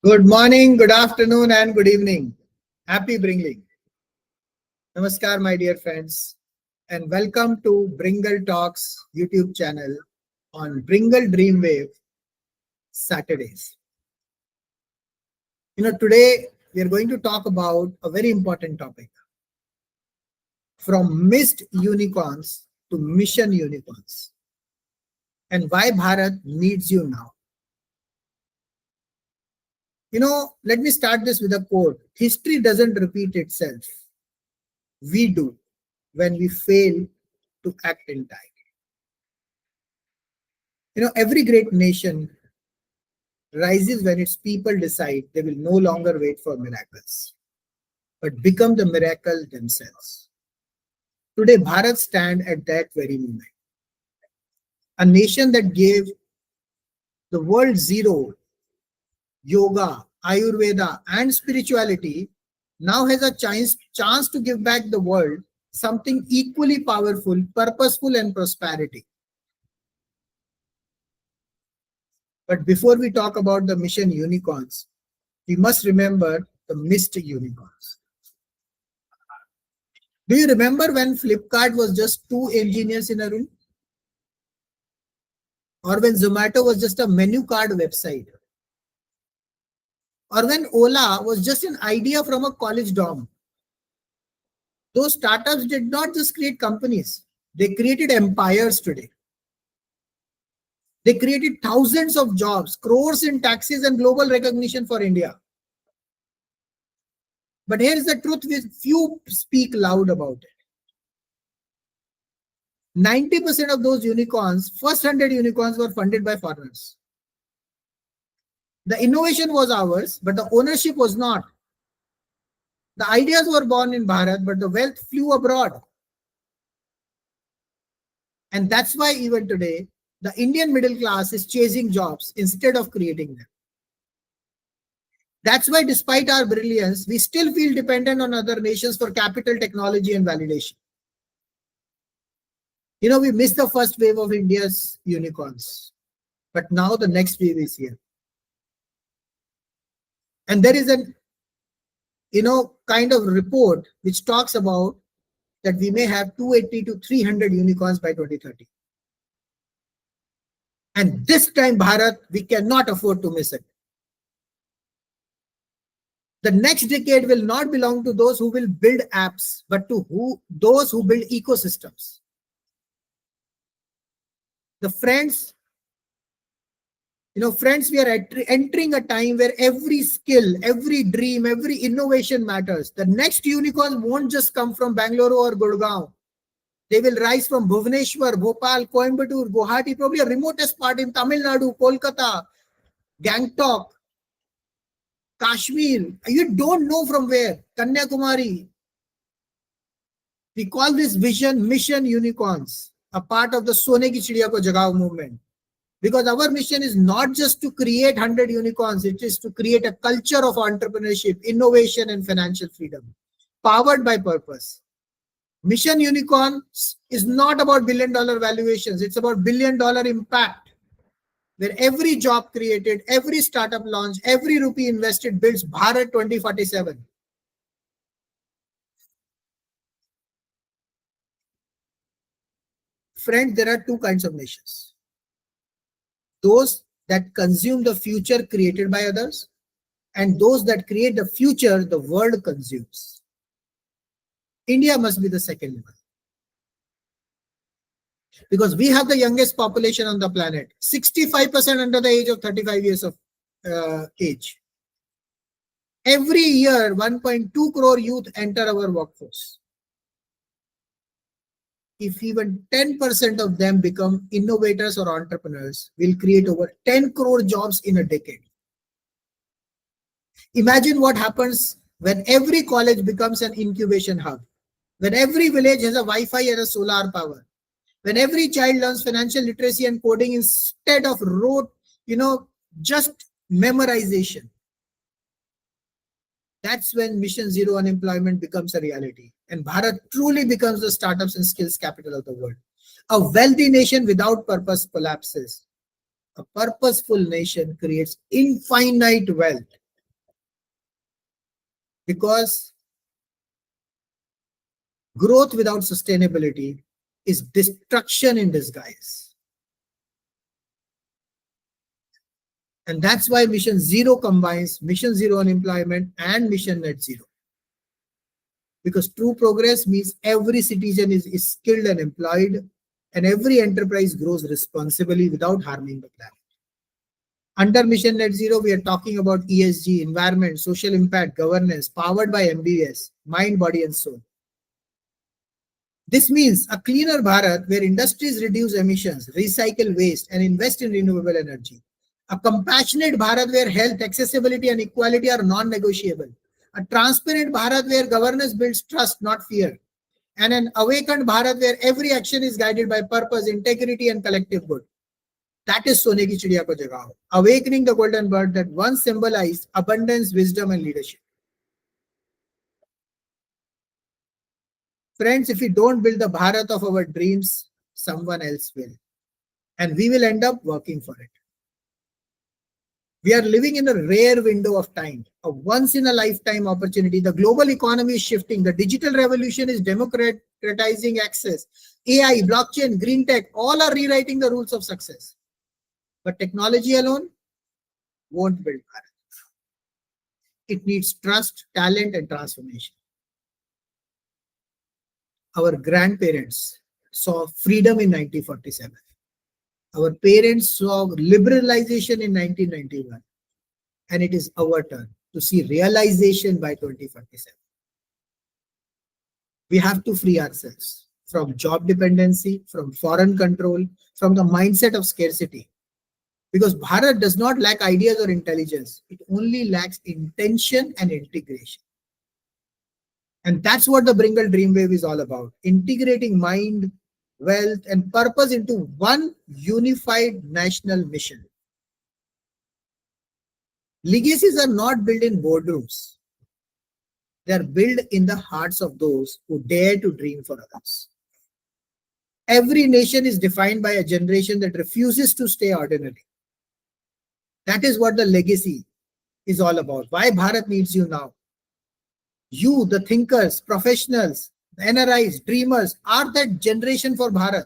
Good morning, good afternoon, and good evening. Happy Bringling. Namaskar, my dear friends, and welcome to Bringle Talks YouTube channel on Bringle Dreamwave Saturdays. Today we are going to talk about a very important topic, from missed unicorns to mission unicorns, and why Bharat needs you now. Let me start this with a quote. History doesn't repeat itself. We do when we fail to act in time. Every great nation rises when its people decide they will no longer wait for miracles, but become the miracle themselves. Today, Bharat stands at that very moment. A nation that gave the world zero, yoga, Ayurveda, and spirituality now has a chance to give back the world something equally powerful, purposeful, and prosperity. But before we talk about the mission unicorns, we must remember the missed unicorns. Do you remember when Flipkart was just two engineers in a room? Or when Zomato was just a menu card website? Or when Ola was just an idea from a college dorm? Those startups did not just create companies, they created empires today. They created thousands of jobs, crores in taxes, and global recognition for India. But here is the truth which few speak loud about it. 90% of those unicorns, first 100 unicorns, were funded by foreigners. The innovation was ours, but the ownership was not. The ideas were born in Bharat, but the wealth flew abroad. And that's why even today, the Indian middle class is chasing jobs instead of creating them. That's why despite our brilliance, we still feel dependent on other nations for capital, technology, and validation. We missed the first wave of India's unicorns, but now the next wave is here. And there is an, kind of report which talks about that we may have 280 to 300 unicorns by 2030. And this time, Bharat, we cannot afford to miss it. The next decade will not belong to those who will build apps, but to those who build ecosystems. Friends, we are entering a time where every skill, every dream, every innovation matters. The next unicorn won't just come from Bangalore or Gurgaon. They will rise from Bhubaneswar, Bhopal, Coimbatore, Guwahati, probably a remotest part in Tamil Nadu, Kolkata, Gangtok, Kashmir. You don't know from where. Kanyakumari. We call this vision mission unicorns, a part of the Sone Ki Chidiya Ko Jagao movement. Because our mission is not just to create 100 unicorns, it is to create a culture of entrepreneurship, innovation, and financial freedom, powered by purpose. Mission Unicorns is not about billion-dollar valuations. It's about billion-dollar impact, where every job created, every startup launch, every rupee invested builds Bharat 2047. Friends, there are two kinds of nations. Those that consume the future created by others, and those that create the future the world consumes. India must be the second one. Because we have the youngest population on the planet, 65% under the age of 35 years of age. Every year, 1.2 crore youth enter our workforce. If even 10% of them become innovators or entrepreneurs, we'll create over 10 crore jobs in a decade. Imagine what happens when every college becomes an incubation hub, when every village has a Wi-Fi and a solar power, when every child learns financial literacy and coding instead of rote, just memorization. That's when Mission Zero unemployment becomes a reality, and Bharat truly becomes the startups and skills capital of the world. A wealthy nation without purpose collapses. A purposeful nation creates infinite wealth. Because growth without sustainability is destruction in disguise. And that's why Mission Zero combines Mission Zero unemployment and Mission Net Zero. Because true progress means every citizen is skilled and employed, and every enterprise grows responsibly without harming the planet. Under Mission Net Zero, we are talking about ESG, environment, social impact, governance, powered by MBS, mind, body, and soul. This means a cleaner Bharat where industries reduce emissions, recycle waste, and invest in renewable energy. A compassionate Bharat where health, accessibility, and equality are non-negotiable. A transparent Bharat where governance builds trust, not fear. And an awakened Bharat where every action is guided by purpose, integrity, and collective good. That is Sone Ki Chidiya Ko Jagao, awakening the golden bird that once symbolized abundance, wisdom, and leadership. Friends, if we don't build the Bharat of our dreams, someone else will. And we will end up working for it. We are living in a rare window of time, a once-in-a-lifetime opportunity. The global economy is shifting. The digital revolution is democratizing access. AI, blockchain, green tech, all are rewriting the rules of success. But technology alone won't build Bharat. It needs trust, talent, and transformation. Our grandparents saw freedom in 1947. Our parents saw liberalization in 1991. And it is our turn to see realization by 2047. We have to free ourselves from job dependency, from foreign control, from the mindset of scarcity. Because Bharat does not lack ideas or intelligence. It only lacks intention and integration. And that's what the Bringle Dreamwave is all about. Integrating mind, wealth, and purpose into one unified national mission. Legacies are not built in boardrooms. They are built in the hearts of those who dare to dream for others. Every nation is defined by a generation that refuses to stay ordinary. That is what the legacy is all about. Why Bharat needs you now. You, the thinkers, professionals, the NRIs, dreamers, are that generation for Bharat.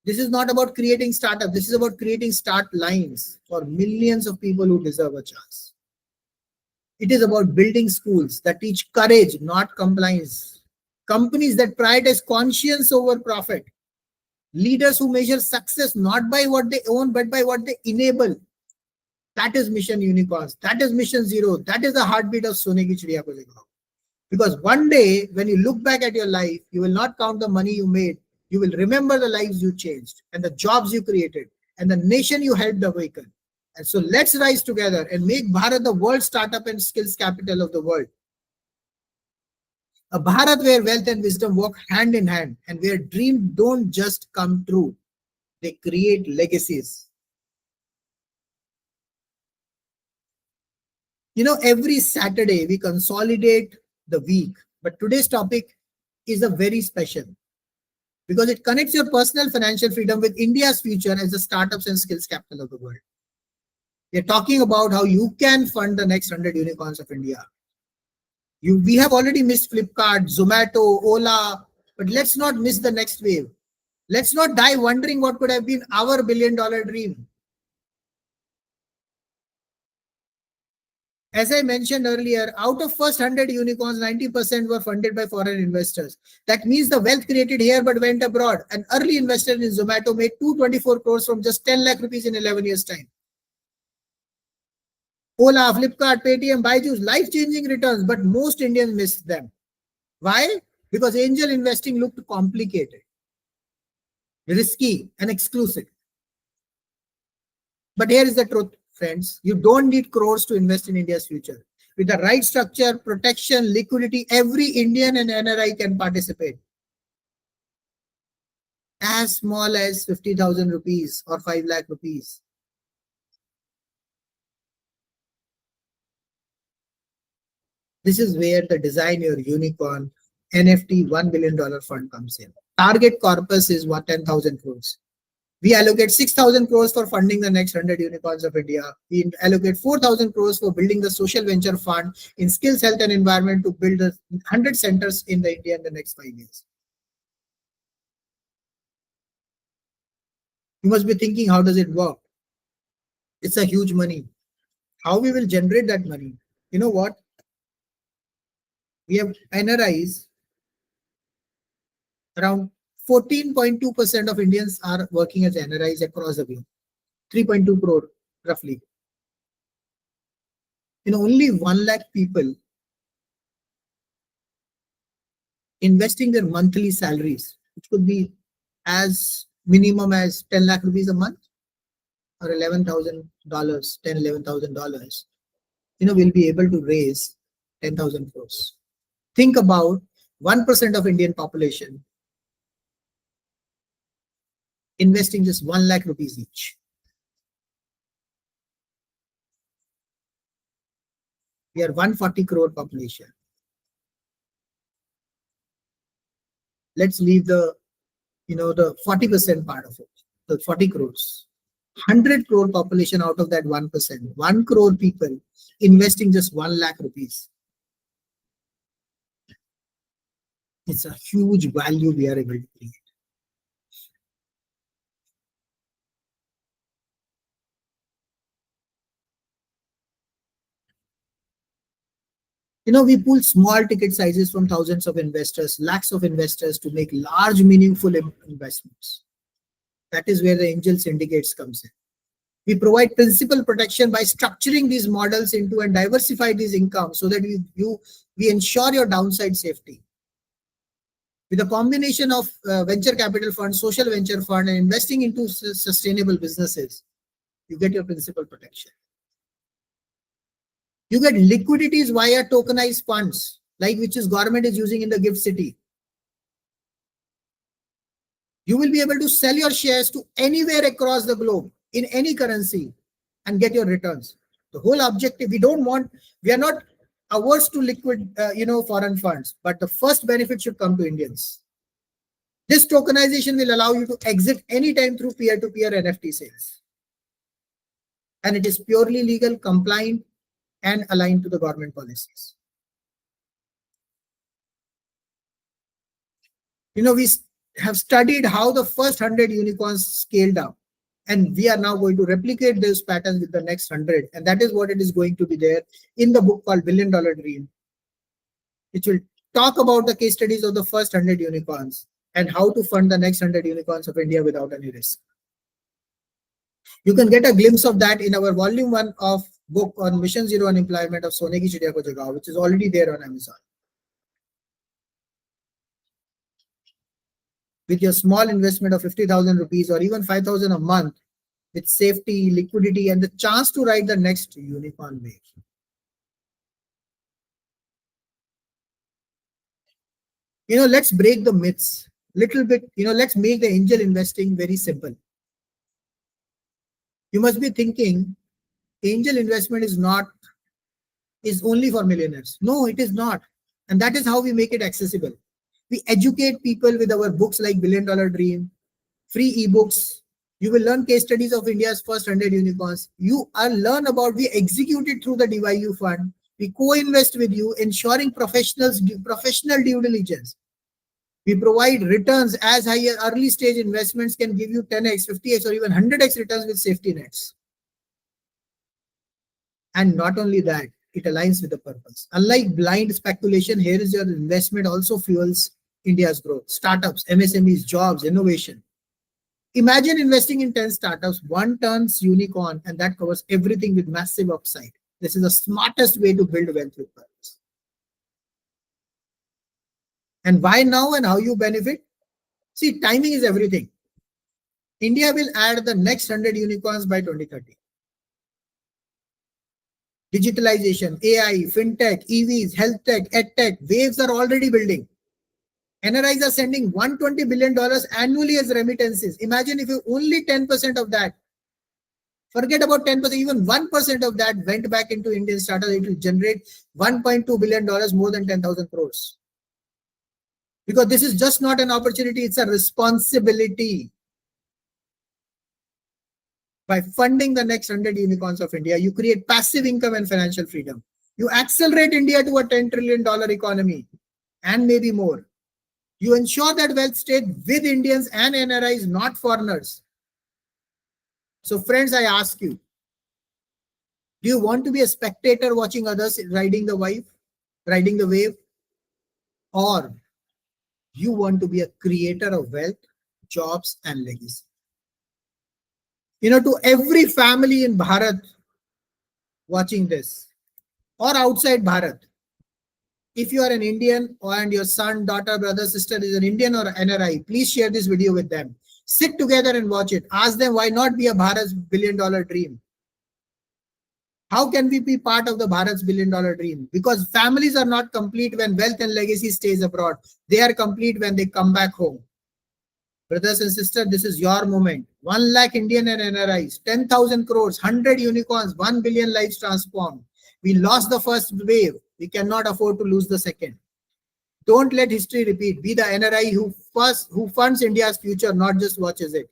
This is not about creating startups. This is about creating start lines for millions of people who deserve a chance. It is about building schools that teach courage, not compliance. Companies that prioritize conscience over profit. Leaders who measure success not by what they own, but by what they enable. That is Mission Unicorns. That is Mission Zero. That is the heartbeat of Sone Ki Chidiya Ko Jagao. Because one day, when you look back at your life, you will not count the money you made. You will remember the lives you changed and the jobs you created and the nation you helped awaken. And so let's rise together and make Bharat the world startup and skills capital of the world. A Bharat where wealth and wisdom walk hand in hand and where dreams don't just come true. They create legacies. You know, every Saturday we consolidate the week, but today's topic is a very special because it connects your personal financial freedom with India's future as the startups and skills capital of the world. We are talking about how you can fund the next 100 unicorns of India. We have already missed Flipkart, Zomato, Ola, but let's not miss the next wave. Let's not die wondering what could have been our billion-dollar dream. As I mentioned earlier, out of first 100 unicorns, 90% were funded by foreign investors. That means the wealth created here but went abroad. An early investor in Zomato made 224 crores from just 10 lakh rupees in 11 years' time. Ola, Flipkart, Paytm, Byju's, life-changing returns, but most Indians missed them. Why? Because angel investing looked complicated, risky, and exclusive. But here is the truth, friends. You don't need crores to invest in India's future. With the right structure, protection, liquidity, every Indian and NRI can participate. As small as 50,000 rupees or 5 lakh rupees. This is where the Design Your Unicorn NFT $1 billion fund comes in. Target corpus is 10,000 crores. We allocate 6,000 crores for funding the next 100 unicorns of India. We allocate 4,000 crores for building the social venture fund in skills, health, and environment to build 100 centers in the India in the next 5 years. You must be thinking, how does it work? It's a huge money. How we will generate that money? You know what? We have NRIs. Around 14.2% of Indians are working as NRIs across the globe. 3.2 crore roughly. Only 1 lakh people investing their monthly salaries, which could be as minimum as 10 lakh rupees a month or $11,000, $11,000, will be able to raise 10,000 crores. Think about 1% of Indian population investing just 1 lakh rupees each. We are 140 crore population. Let's leave the 40% part of it, the 40 crores. 100 crore population out of that 1%. 1 crore people investing just 1 lakh rupees. It's a huge value we are able to create. We pull small ticket sizes from thousands of investors, lakhs of investors to make large, meaningful investments. That is where the angel syndicates comes in. We provide principal protection by structuring these models into and diversify these incomes so that we ensure your downside safety. With a combination of venture capital fund, social venture fund, and investing into sustainable businesses, you get your principal protection. You get liquidities via tokenized funds, like which is government is using in the GIFT City. You will be able to sell your shares to anywhere across the globe in any currency and get your returns. The whole objective, we are not averse to liquid, foreign funds, but the first benefit should come to Indians. This tokenization will allow you to exit anytime through peer-to-peer NFT sales. And it is purely legal, compliant, and aligned to the government policies. We have studied how the first 100 unicorns scaled up, and we are now going to replicate those patterns with the next 100. And that is what it is going to be there in the book called $1 Billion Dream, which will talk about the case studies of the first 100 unicorns and how to fund the next 100 unicorns of India without any risk. You can get a glimpse of that in our volume 1 of book on Mission Zero Unemployment of Sone Ki Chidiya Ko Jagao, which is already there on Amazon. With your small investment of 50,000 rupees or even 5,000 a month, with safety, liquidity, and the chance to ride the next unicorn wave. Let's break the myths little bit. Let's make the angel investing very simple. You must be thinking, angel investment is only for millionaires. No, it is not. And that is how we make it accessible. We educate people with our books like $1 Billion Dream, free ebooks. You will learn case studies of India's first 100 unicorns. We execute it through the DYU fund. We co-invest with you, ensuring professional due diligence. We provide returns as high as early stage investments can give you 10x, 50x, or even 100x returns with safety nets. And not only that, it aligns with the purpose. Unlike blind speculation, here is your investment also fuels India's growth. Startups, MSMEs, jobs, innovation. Imagine investing in 10 startups, one turns unicorn, and that covers everything with massive upside. This is the smartest way to build wealth with purpose. And why now and how you benefit? See, timing is everything. India will add the next 100 unicorns by 2030. Digitalization, AI, fintech, EVs, health tech, edtech, waves are already building. NRIs are sending $120 billion annually as remittances. Imagine if you only 10% of that, forget about 10%, even 1% of that went back into Indian startups, it will generate $1.2 billion, more than 10,000 crores. Because this is just not an opportunity, it's a responsibility. By funding the next 100 unicorns of India, you create passive income and financial freedom. You accelerate India to a $10 trillion economy and maybe more. You ensure that wealth stays with Indians and NRIs, not foreigners. So friends, I ask you, do you want to be a spectator watching others riding the wave? Or you want to be a creator of wealth, jobs, and legacy? To every family in Bharat watching this or outside Bharat, if you are an Indian and your son, daughter, brother, sister is an Indian or NRI, please share this video with them. Sit together and watch it. Ask them, why not be a Bharat's $1 billion dream? How can we be part of the Bharat's $1 billion dream? Because families are not complete when wealth and legacy stays abroad. They are complete when they come back home. Brothers and sisters, this is your moment. 1 lakh Indian and NRIs, 10,000 crores, 100 unicorns, 1 billion lives transformed. We lost the first wave. We cannot afford to lose the second. Don't let history repeat. Be the NRI who funds India's future, not just watches it.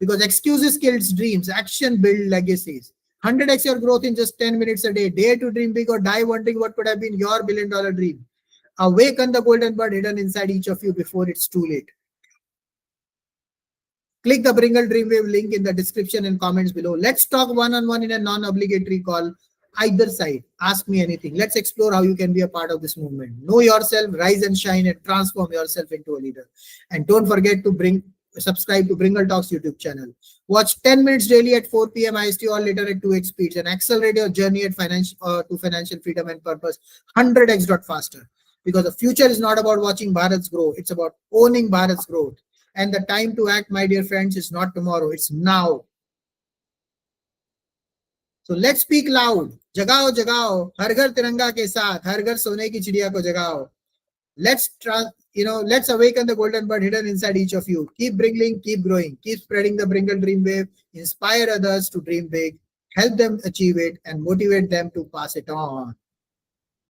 Because excuses kills dreams. Action builds legacies. 100x your growth in just 10 minutes a day. Dare to dream big or die wanting what could have been your $1 billion dream. Awaken the golden bird hidden inside each of you before it's too late. Click the Bringle Dreamwave link in the description and comments below. Let's talk one-on-one in a non-obligatory call. Either side, ask me anything. Let's explore how you can be a part of this movement. Know yourself, rise and shine, and transform yourself into a leader. And don't forget to subscribe to Bringle Talks YouTube channel. Watch 10 minutes daily at 4 p.m. IST or later at 2x speeds and accelerate your journey to financial freedom and purpose 100x faster. Because the future is not about watching Bharat's grow. It's about owning Bharat's growth. And the time to act, my dear friends, is not tomorrow. It's now. So let's speak loud. Jagao, jagao. Har ghar tiranga ke saath. Har ghar sone ki chidiya ko jagao. Let's awaken the golden bird hidden inside each of you. Keep bringing, keep growing. Keep spreading the Bringle dream wave. Inspire others to dream big. Help them achieve it and motivate them to pass it on.